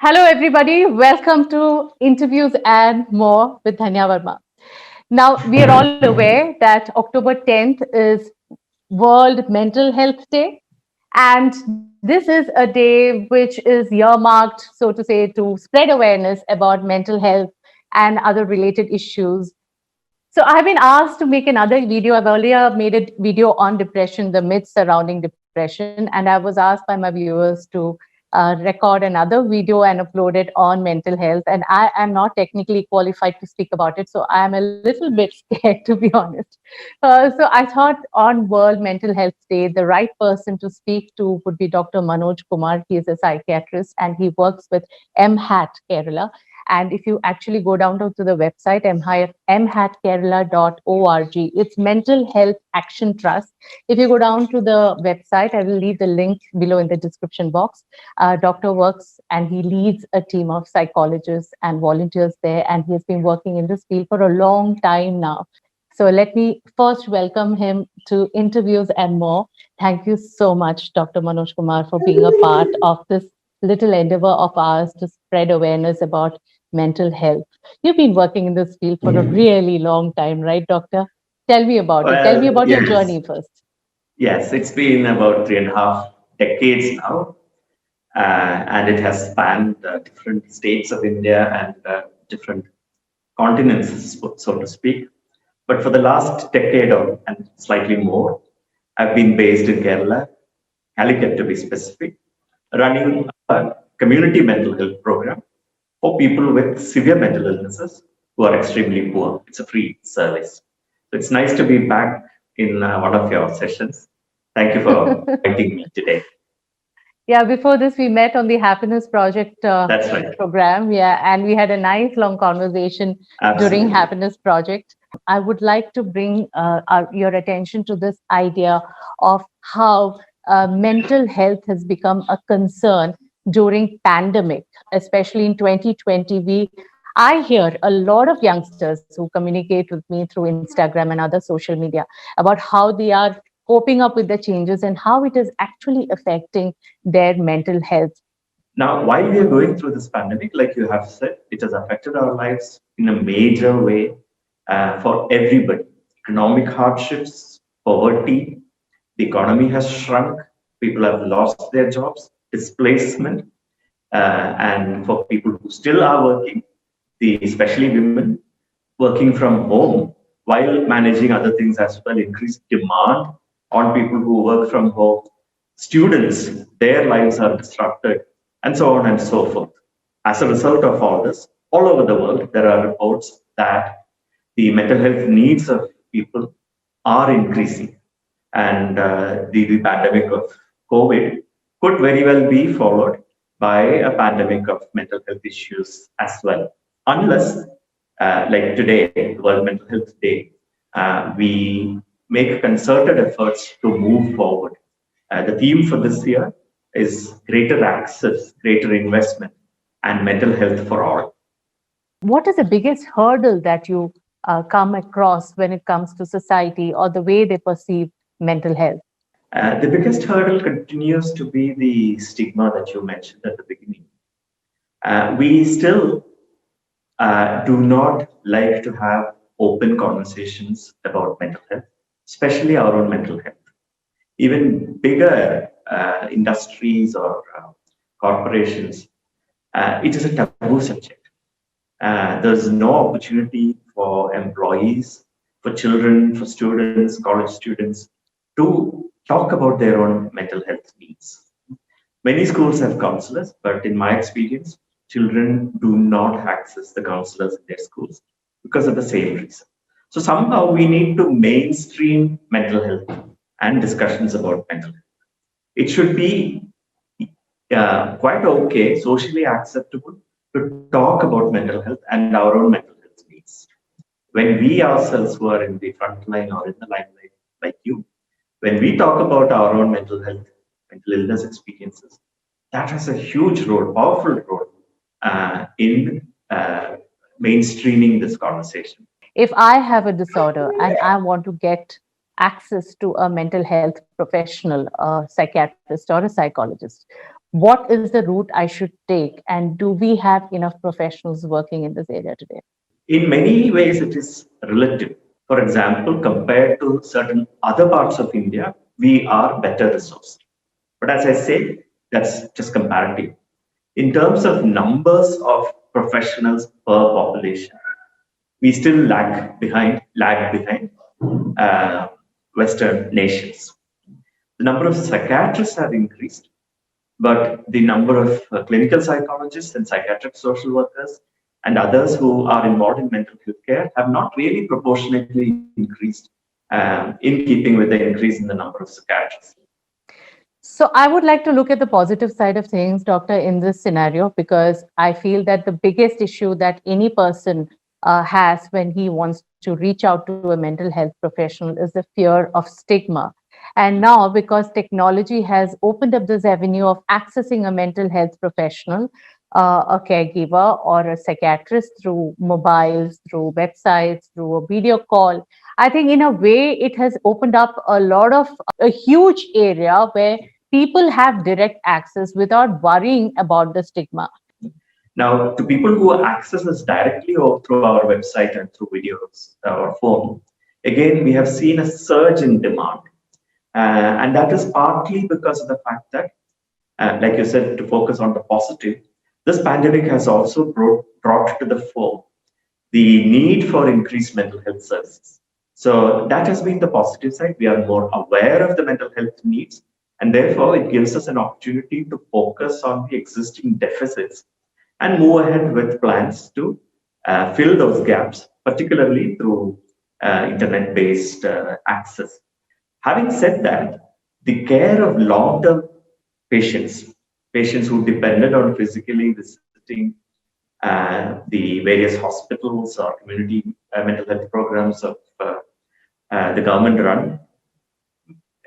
Hello, everybody. Welcome to Interviews and More with Dhanya Verma. Now, we are all aware that October 10th is World Mental Health Day. And this is a day which is earmarked, so to say, to spread awareness about mental health and other related issues. So I've been asked to make another video. I've earlier made a video on depression, the myths surrounding depression, and I was asked by my viewers to record another video and upload it on mental health. And I am not technically qualified to speak about it, so I am a little bit scared, to be honest. So I thought on World Mental Health Day, the right person to speak to would be Dr. Manoj Kumar. He is a psychiatrist and he works with MHAT Kerala. And if you actually go down to the website, mhatkerala.org, it's Mental Health Action Trust. If you go down to the website, I will leave the link below in the description box. Doctor works and he leads a team of psychologists and volunteers there, and he has been working in this field for a long time now. So let me first welcome him to Interviews and More. Thank you so much, Dr. Manoj Kumar, for being a part of this little endeavor of ours to spread awareness about mental health. You've been working in this field for a really long time, right, Doctor? Tell me about it. Tell me Well, about your yes, journey first. yes, it's been about 3.5 decades now, and it has spanned different states of India and different continents, so to speak. But for the last decade or and slightly more, I've been based in Kerala, Calicut to be specific, running a community mental health program for people with severe mental illnesses who are extremely poor. It's a free service. So it's nice to be back in one of your sessions. Thank you for inviting me today. Yeah, before this, we met on the Happiness Project That's right. program. Yeah, and we had a nice long conversation during Absolutely. Happiness Project. I would like to bring your attention to this idea of how mental health has become a concern during pandemic, especially in 2020. I hear a lot of youngsters who communicate with me through Instagram and other social media about how they are coping up with the changes and how it is actually affecting their mental health. Now, while we are going through this pandemic, like you have said, it has affected our lives in a major way for everybody. Economic hardships, poverty, the economy has shrunk, people have lost their jobs, displacement, and for people who still are working, especially women working from home while managing other things as well, increased demand on people who work from home, students, their lives are disrupted, and so on and so forth. As a result of all this, all over the world, there are reports that the mental health needs of people are increasing. And the pandemic of COVID could very well be followed by a pandemic of mental health issues as well. Unless, like today, World Mental Health Day, we make concerted efforts to move forward. The theme for this year is greater access, greater investment, and mental health for all. What is the biggest hurdle that you come across when it comes to society or the way they perceive mental health? The biggest hurdle continues to be the stigma that you mentioned at the beginning. We still do not like to have open conversations about mental health, especially our own mental health. Even bigger industries or corporations, it is a taboo subject. There's no opportunity for employees, for children, for students, college students to talk about their own mental health needs. Many schools have counselors, but in my experience, children do not access the counselors in their schools because of the same reason. So somehow we need to mainstream mental health and discussions about mental health. It should be quite okay, socially acceptable to talk about mental health and our own mental health needs. When we ourselves who are in the front line or in the limelight, like you, when we talk about our own mental health, mental illness experiences, that has a huge role, powerful role in mainstreaming this conversation. If I have a disorder and I want to get access to a mental health professional, a psychiatrist or a psychologist, what is the route I should take? And do we have enough professionals working in this area today? In many ways, it is relative. For example, compared to certain other parts of India, we are better resourced. But as I say, that's just comparative. In terms of numbers of professionals per population, we still lag behind uh, Western nations. The number of psychiatrists have increased, but the number of clinical psychologists and psychiatric social workers and others who are involved in mental health care have not really proportionately increased in keeping with the increase in the number of psychiatrists. So I would like to look at the positive side of things, Doctor, in this scenario, because I feel that the biggest issue that any person has when he wants to reach out to a mental health professional is the fear of stigma. And now, because technology has opened up this avenue of accessing a mental health professional, a caregiver, or a psychiatrist through mobiles, through websites, through a video call, I think in a way it has opened up a huge area where people have direct access without worrying about the stigma. Now, to people who access us directly or through our website and through videos or phone, again, we have seen a surge in demand. And that is partly because of the fact that, like you said, to focus on the positive, this pandemic has also brought to the fore the need for increased mental health services. So that has been the positive side. We are more aware of the mental health needs, and therefore it gives us an opportunity to focus on the existing deficits and move ahead with plans to fill those gaps, particularly through internet-based access. Having said that, the care of long-term patients who depended on physically visiting the various hospitals or community mental health programs of the government run,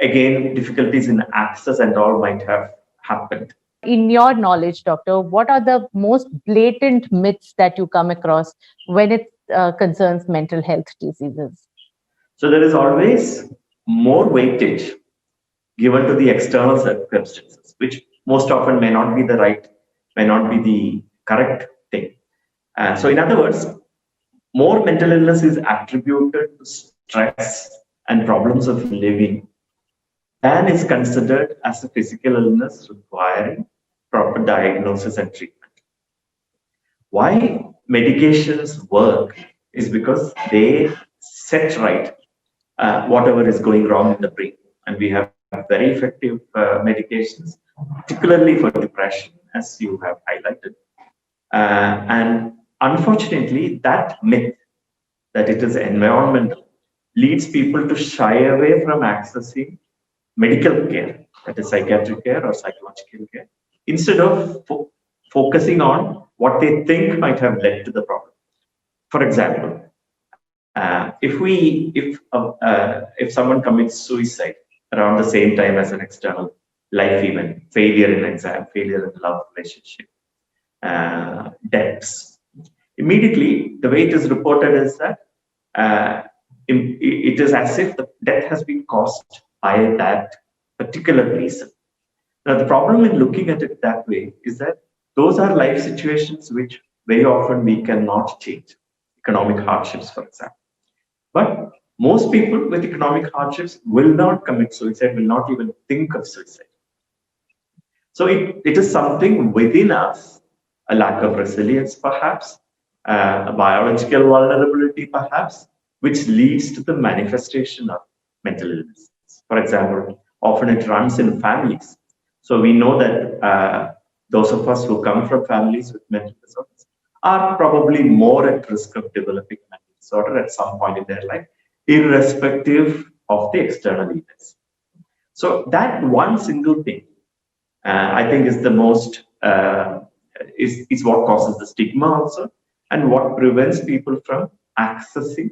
again, difficulties in access and all might have happened. In your knowledge, Doctor, what are the most blatant myths that you come across when it concerns mental health diseases? So there is always more weightage given to the external circumstances, which most often may not be may not be the correct thing. So in other words, more mental illness is attributed to stress and problems of living than is considered as a physical illness requiring proper diagnosis and treatment. Why medications work is because they set right whatever is going wrong in the brain. And we have very effective medications, particularly for depression, as you have highlighted. And unfortunately, that myth that it is environmental leads people to shy away from accessing medical care, that is psychiatric care or psychological care, instead of focusing on what they think might have led to the problem. For example, if someone commits suicide around the same time as an external life event, failure in exam, failure in love relationship, debts, immediately the way it is reported is that it is as if the death has been caused by that particular reason. Now, the problem in looking at it that way is that those are life situations which very often we cannot change. Economic hardships, for example. But most people with economic hardships will not commit suicide, will not even think of suicide. So it is something within us, a lack of resilience, perhaps, a biological vulnerability, perhaps, which leads to the manifestation of mental illness. For example, often it runs in families. So we know that those of us who come from families with mental disorders are probably more at risk of developing mental disorder at some point in their life, irrespective of the external events. So that one single thing, I think, is the most is what causes the stigma also, and what prevents people from accessing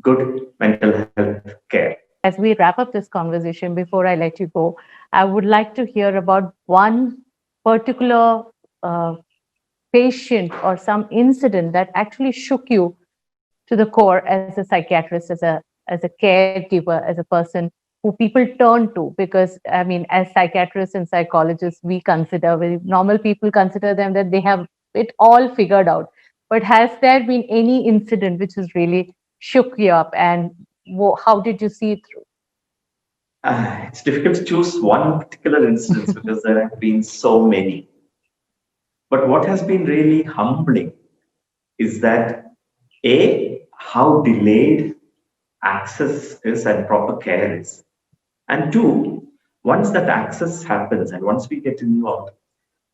good mental health care. As we wrap up this conversation, before I let you go, I would like to hear about one particular patient or some incident that actually shook you to the core as a psychiatrist, as a caregiver, as a person who people turn to, because I mean, as psychiatrists and psychologists, we consider, normal people consider them that they have it all figured out. But has there been any incident which has really shook you up, and how did you see it through? It's difficult to choose one particular instance because there have been so many. But what has been really humbling is that A, how delayed access is and proper care is. And two, once that access happens and once we get involved,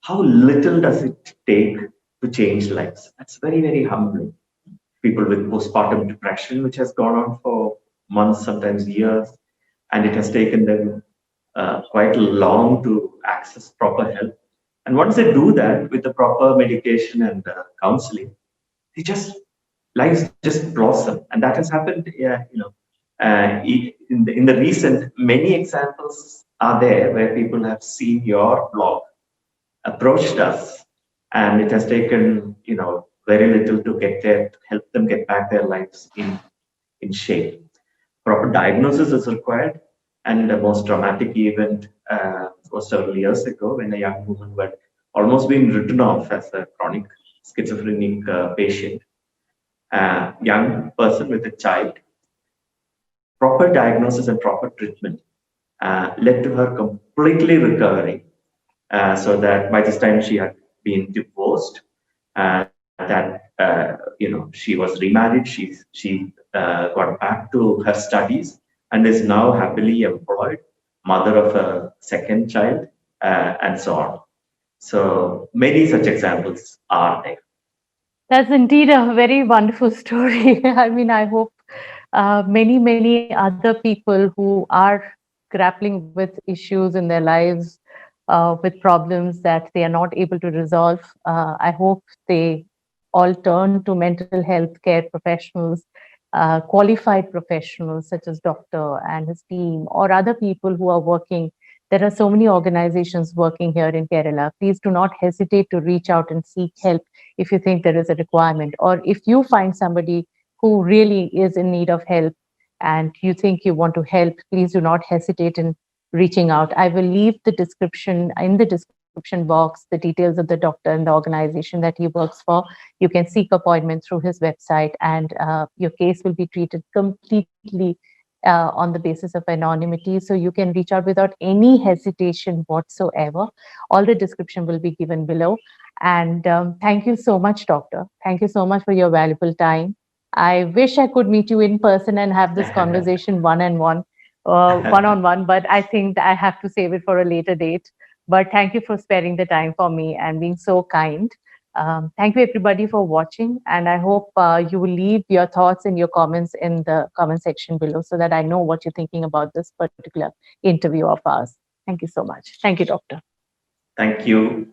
how little does it take to change lives? That's very, very humbling. People with postpartum depression, which has gone on for months, sometimes years, and it has taken them quite long to access proper help. And once they do that with the proper medication and counseling, they just lives just blossom, and that has happened. Yeah, in the recent, many examples are there where people have seen your blog, approached us, and it has taken very little to help them get back their lives in shape. Proper diagnosis is required, and the most dramatic event was several years ago when a young woman who had almost been written off as a chronic schizophrenic patient, young person with a child, proper diagnosis and proper treatment led to her completely recovering. So that by this time she had been divorced, she was remarried. She got back to her studies and is now happily employed, mother of a second child, and so on. So many such examples are there. That's indeed a very wonderful story. I mean, I hope many other people who are grappling with issues in their lives, with problems that they are not able to resolve, I hope they all turn to mental health care professionals, qualified professionals such as doctor and his team, or other people who are working. There are so many organizations working here in Kerala. Please do not hesitate to reach out and seek help if you think there is a requirement, or if you find somebody who really is in need of help and you think you want to help, please do not hesitate in reaching out. I will leave the description in the description box, the details of the doctor and the organization that he works for. You can seek appointment through his website, and your case will be treated completely on the basis of anonymity. So you can reach out without any hesitation whatsoever. All the description will be given below. And thank you so much, doctor. Thank you so much for your valuable time. I wish I could meet you in person and have this conversation one-on-one, but I think I have to save it for a later date. But thank you for sparing the time for me and being so kind. Thank you, everybody, for watching. And I hope you will leave your thoughts and your comments in the comment section below so that I know what you're thinking about this particular interview of ours. Thank you so much. Thank you, doctor. Thank you.